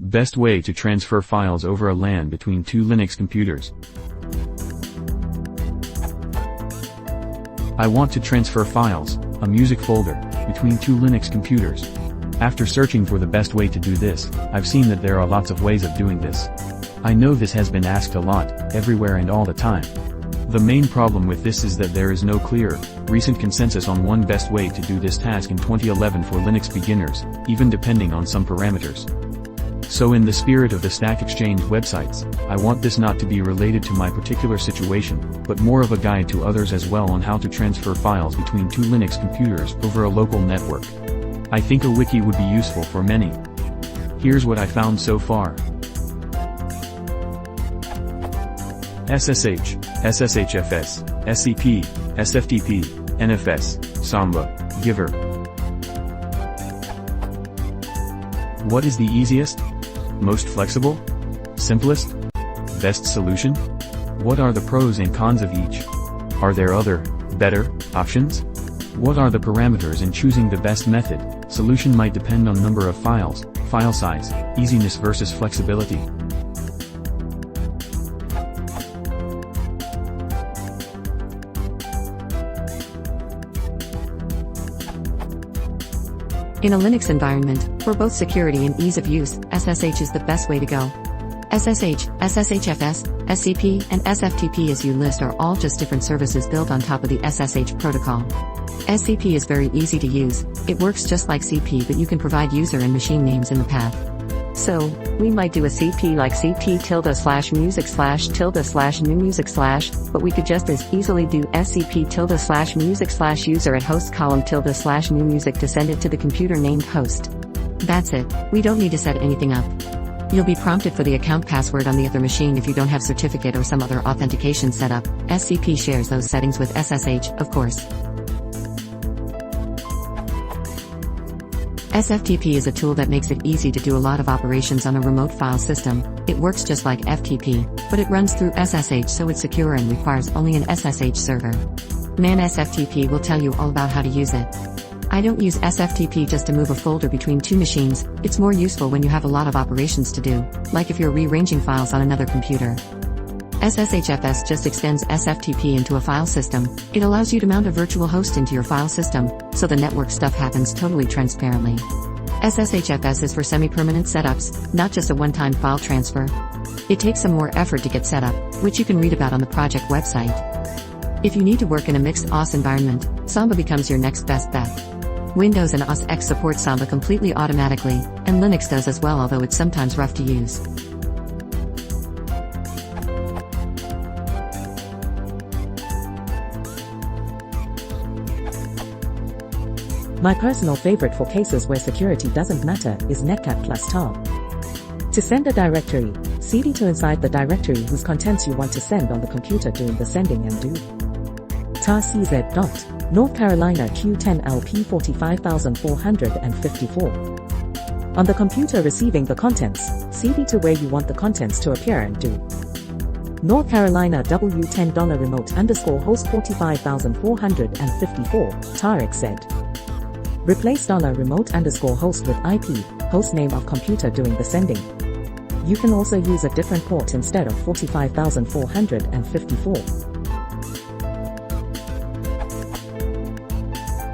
Best way to transfer files over a LAN between two Linux computers. I want to transfer files, a music folder, between two Linux computers. After searching for the best way to do this, I've seen that there are lots of ways of doing this. I know this has been asked a lot, everywhere and all the time. The main problem with this is that there is no clear, recent consensus on one best way to do this task in 2011 for Linux beginners, even depending on some parameters. So in the spirit of the Stack Exchange websites, I want this not to be related to my particular situation, but more of a guide to others as well on how to transfer files between two Linux computers over a local network. I think a wiki would be useful for many. Here's what I found so far. SSH, SSHFS, SCP, SFTP, NFS, Samba, Giver. What is the easiest? Most flexible? Simplest? Best solution? What are the pros and cons of each? Are there other, better, options? What are the parameters in choosing the best method? Solution might depend on number of files, file size, easiness versus flexibility. In a Linux environment, for both security and ease of use, SSH is the best way to go. SSH, SSHFS, SCP, and SFTP as you list are all just different services built on top of the SSH protocol. SCP is very easy to use, it works just like CP but you can provide user and machine names in the path. So, we might do a CP like CP /music/new music/, but we could just as easily do SCP /music/user at host column /new music to send it to the computer named host. That's it, we don't need to set anything up. You'll be prompted for the account password on the other machine if you don't have certificate or some other authentication setup. SCP shares those settings with SSH, of course. SFTP is a tool that makes it easy to do a lot of operations on a remote file system. It works just like FTP, but it runs through SSH so it's secure and requires only an SSH server. Man SFTP will tell you all about how to use it. I don't use SFTP just to move a folder between two machines, it's more useful when you have a lot of operations to do, like if you're rearranging files on another computer. SSHFS just extends SFTP into a file system. It allows you to mount a virtual host into your file system, so the network stuff happens totally transparently. SSHFS is for semi-permanent setups, not just a one-time file transfer. It takes some more effort to get set up, which you can read about on the project website. If you need to work in a mixed OS environment, Samba becomes your next best bet. Windows and OS X support Samba completely automatically, and Linux does as well, although it's sometimes rough to use. My personal favorite for cases where security doesn't matter is netcat plus tar. To send a directory, cd to inside the directory whose contents you want to send on the computer during the sending and do tar cz dot North Carolina Q10LP 45454. On the computer receiving the contents, cd to where you want the contents to appear and do North Carolina W10 remote _host 45454 tar xz. Replace $remote _ host with IP, host name of computer doing the sending. You can also use a different port instead of 45454.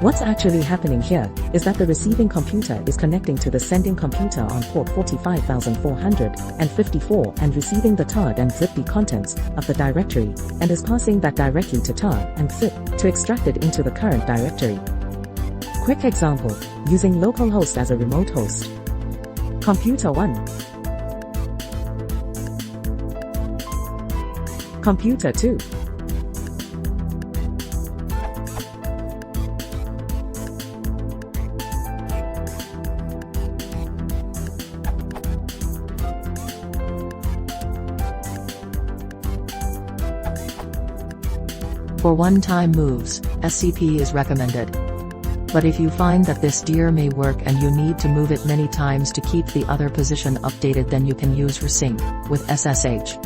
What's actually happening here is that the receiving computer is connecting to the sending computer on port 45454 and receiving the tar and zipped contents of the directory and is passing that directly to tar and zip to extract it into the current directory. Quick example, using localhost as a remote host. Computer 1. Computer 2. For one-time moves, SCP is recommended. But if you find that this dir may work and you need to move it many times to keep the other position updated, then you can use rsync with SSH.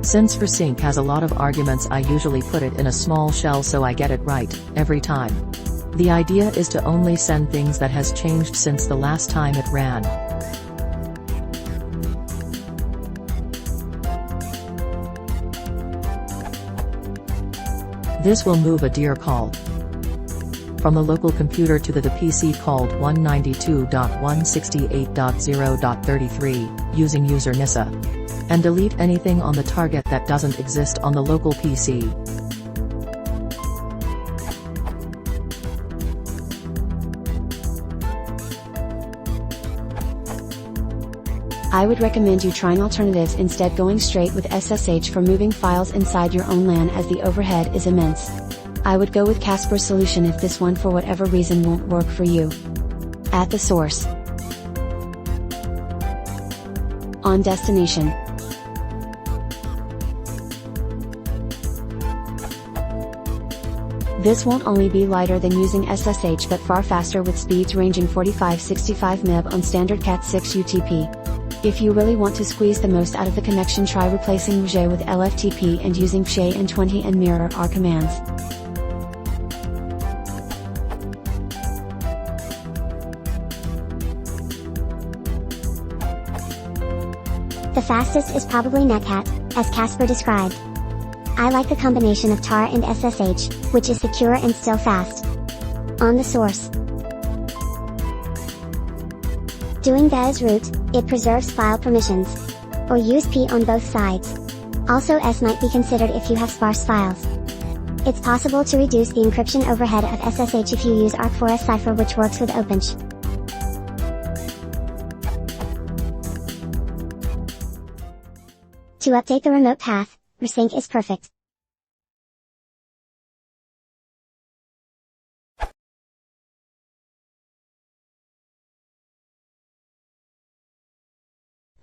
Since rsync has a lot of arguments, I usually put it in a small shell so I get it right every time. The idea is to only send things that has changed since the last time it ran. This will move a dir call from the local computer to the PC called 192.168.0.33, using user NISA. And delete anything on the target that doesn't exist on the local PC. I would recommend you trying alternatives instead, going straight with SSH for moving files inside your own LAN, as the overhead is immense. I would go with Casper's solution if this one for whatever reason won't work for you. At the source. On destination. This won't only be lighter than using SSH but far faster, with speeds ranging 45-65 MB on standard Cat6 UTP. If you really want to squeeze the most out of the connection, try replacing WGA with LFTP and using WGA and 20 and mirror R commands. The fastest is probably Netcat, as Casper described. I like the combination of tar and SSH, which is secure and still fast. On the source. Doing that as root, it preserves file permissions. Or use P on both sides. Also S might be considered if you have sparse files. It's possible to reduce the encryption overhead of SSH if you use Arc4S Cipher, which works with OpenSH. To update the remote path, Resync is perfect.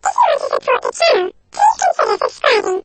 If you want to support the channel, please consider subscribing.